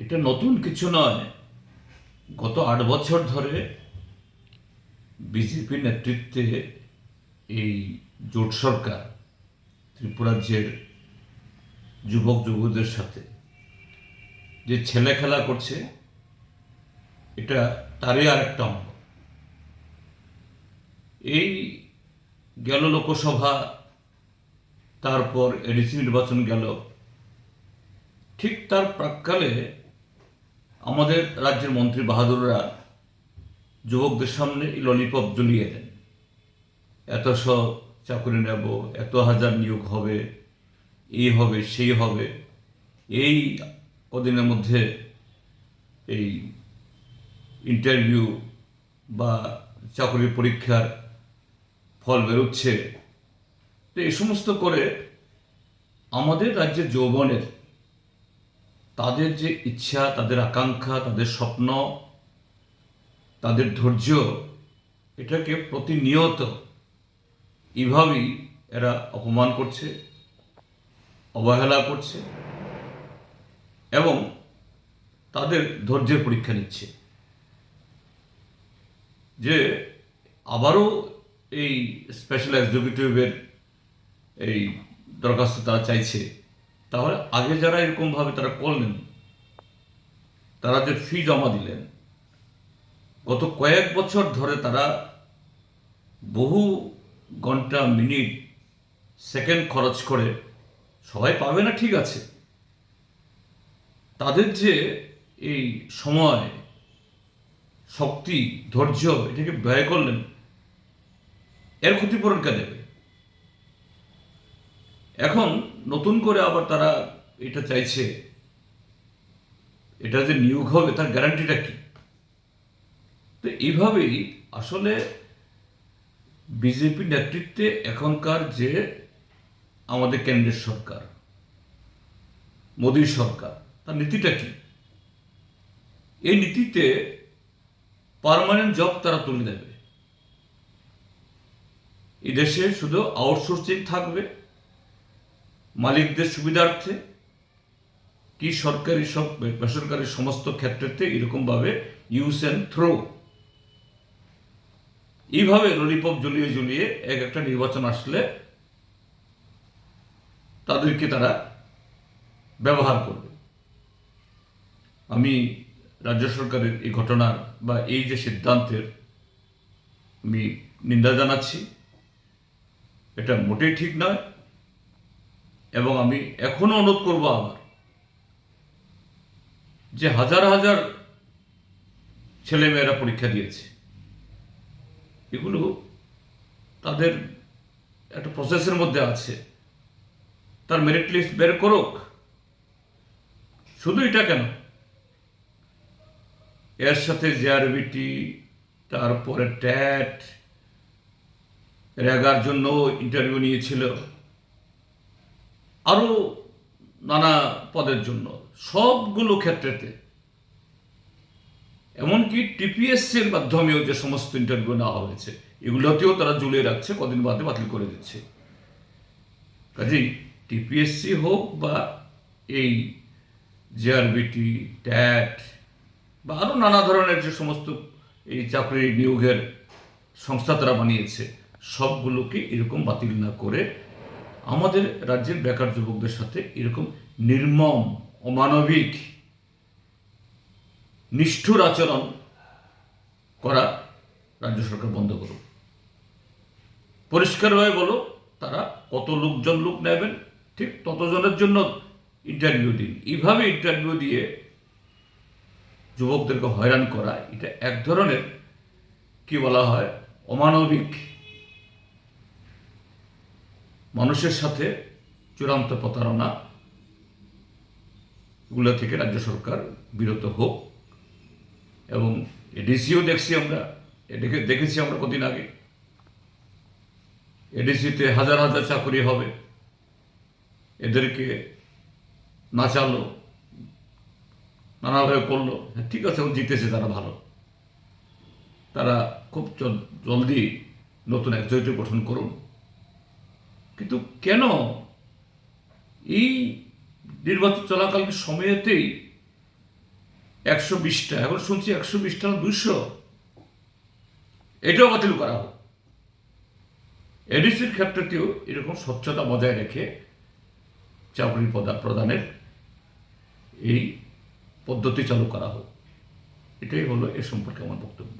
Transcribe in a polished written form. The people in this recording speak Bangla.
এটা নতুন কিছু নয়। গত 8 বছর ধরে বিজেপি নেতৃত্বে এই জোট সরকার ত্রিপুরা রাজ্যের যুবক যুবতীদের সাথে যে ছেলে খেলা করছে, এটা তারই আর একটা অঙ্গ। এই গেল লোকসভা, তারপর এডিসি নির্বাচন গেল, ঠিক তার প্রাক্কালে আমাদের রাজ্যের মন্ত্রী বাহাদুররা যুবকদের সামনে এই ললিপপ জ্বলিয়ে দেন। এতশো চাকরি নেব, এত হাজার নিয়োগ হবে, এই হবে সেই হবে। এই কদিনের মধ্যে এই ইন্টারভিউ বা চাকরির পরীক্ষার ফল বেরোচ্ছে। তো এই সমস্ত করে আমাদের রাজ্যের যৌবনের, তাদের যে ইচ্ছা, তাদের আকাঙ্ক্ষা, তাদের স্বপ্ন, তাদের ধৈর্য, এটাকে প্রতিনিয়ত এইভাবেই এরা অপমান করছে, অবহেলা করছে এবং তাদের ধৈর্যের পরীক্ষা নিচ্ছে। যে আবারও এই স্পেশাল এক্সিকিউটিভের এই দরখাস্ত তারা চাইছে, তাহলে আগে যারা এরকমভাবে তারা করলেন, তারা যে ফি জমা দিলেন, গত কয়েক বছর ধরে তারা বহু ঘন্টা, মিনিট, সেকেন্ড খরচ করে, সবাই পাবে না ঠিক আছে, তাদের যে এই সময়, শক্তি, ধৈর্য, এটাকে ব্যয় করলেন, এর ক্ষতিপূরণ কে দেবে? এখন নতুন করে আবার তারা এটা চাইছে, এটা যে নিয়োগ হবে তার গ্যারান্টিটা কি? তো এইভাবেই আসলে বিজেপি নেতৃত্বে এখনকার যে আমাদের কেন্দ্রের সরকার, মোদী সরকার, তার নীতিটা কি? এই নীতিতে পার্মানেন্ট জব তারা তুলে দেবে। এই দেশে শুধু আউটসোর্সিং থাকবে মালিকদের সুবিধার্থে, কি সরকারি সব বেসরকারি সমস্ত ক্ষেত্রেতে এরকমভাবে ইউজ অ্যান্ড থ্রো, এইভাবে ললিপপ জ্বলিয়ে জ্বলিয়ে এক একটা নির্বাচন আসলে তাদেরকে তারা ব্যবহার করবে। আমি রাজ্য সরকারের এই ঘটনার বা এই যে সিদ্ধান্তের আমি নিন্দা জানাচ্ছি। এটা মোটেই ঠিক নয় এবং আমি এখনো অনুরোধ করব আবার, যে হাজার হাজার ছেলেমেয়েরা পরীক্ষা দিয়েছে, এগুলো তাদের একটা প্রসেসের মধ্যে আছে, তার মেরিট লিস্ট বের করুক। শুধু এটা কেন, এর সাথে জেআরবিটি, তারপরে ট্যাট, রেগার জন্য ইন্টারভিউ নিয়েছিল, আরও নানা পদের জন্য, সবগুলো ক্ষেত্রেতে, এমনকি টিপিএসসির মাধ্যমেও যে সমস্ত ইন্টারভিউ নেওয়া হয়েছে, এগুলোতেও তারা ঝুলিয়ে রাখছে, কদিন বাদে বাতিল করে দিচ্ছে। কাজেই টিপিএসসি হোক বা এই জেআরবিটি, ট্যাট বা আরও নানা ধরনের যে সমস্ত এই চাকরি নিয়োগের সংস্থা তারা বানিয়েছে, সবগুলোকে এরকম বাতিল না করে আমাদের রাজ্যের বেকার যুবকদের সাথে এরকম নির্মম, অমানবিক, নিষ্ঠুর আচরণ করা রাজ্য সরকার বন্ধ করুক। পরিষ্কারভাবে বলো, তারা কত লোক নেবেন, ঠিক ততজনের জন্য ইন্টারভিউ দিন। এইভাবে ইন্টারভিউ দিয়ে যুবকদেরকে হয়রান করা, এটা এক ধরনের কি বলা হয়, অমানবিক, মানুষের সাথে চূড়ান্ত প্রতারণা। এগুলো থেকে রাজ্য সরকার বিরত হোক। এবং এডিসিও দেখছি আমরা, দেখেছি আমরা কদিন আগে, এডিসিতে হাজার হাজার চাকরি হবে, এদেরকে নাচালো, নানাভাবে করলো। হ্যাঁ ঠিক আছে, জিতেছে তারা, ভালো, তারা খুব জলদি নতুন এক্সিকিউটিভ গঠন করুন। কিন্তু কেন এই নির্বাচন চলাকালীন সময়েতেই 120টা, এখন শুনছি 120টা না 200, এটাও বাতিল করা হোক। এডিসির ক্ষেত্রতেও এরকম স্বচ্ছতা বজায় রেখে চাকরি প্রদানের এই পদ্ধতি চালু করা হোক। এটাই হলো এ সম্পর্কে আমার বক্তব্য।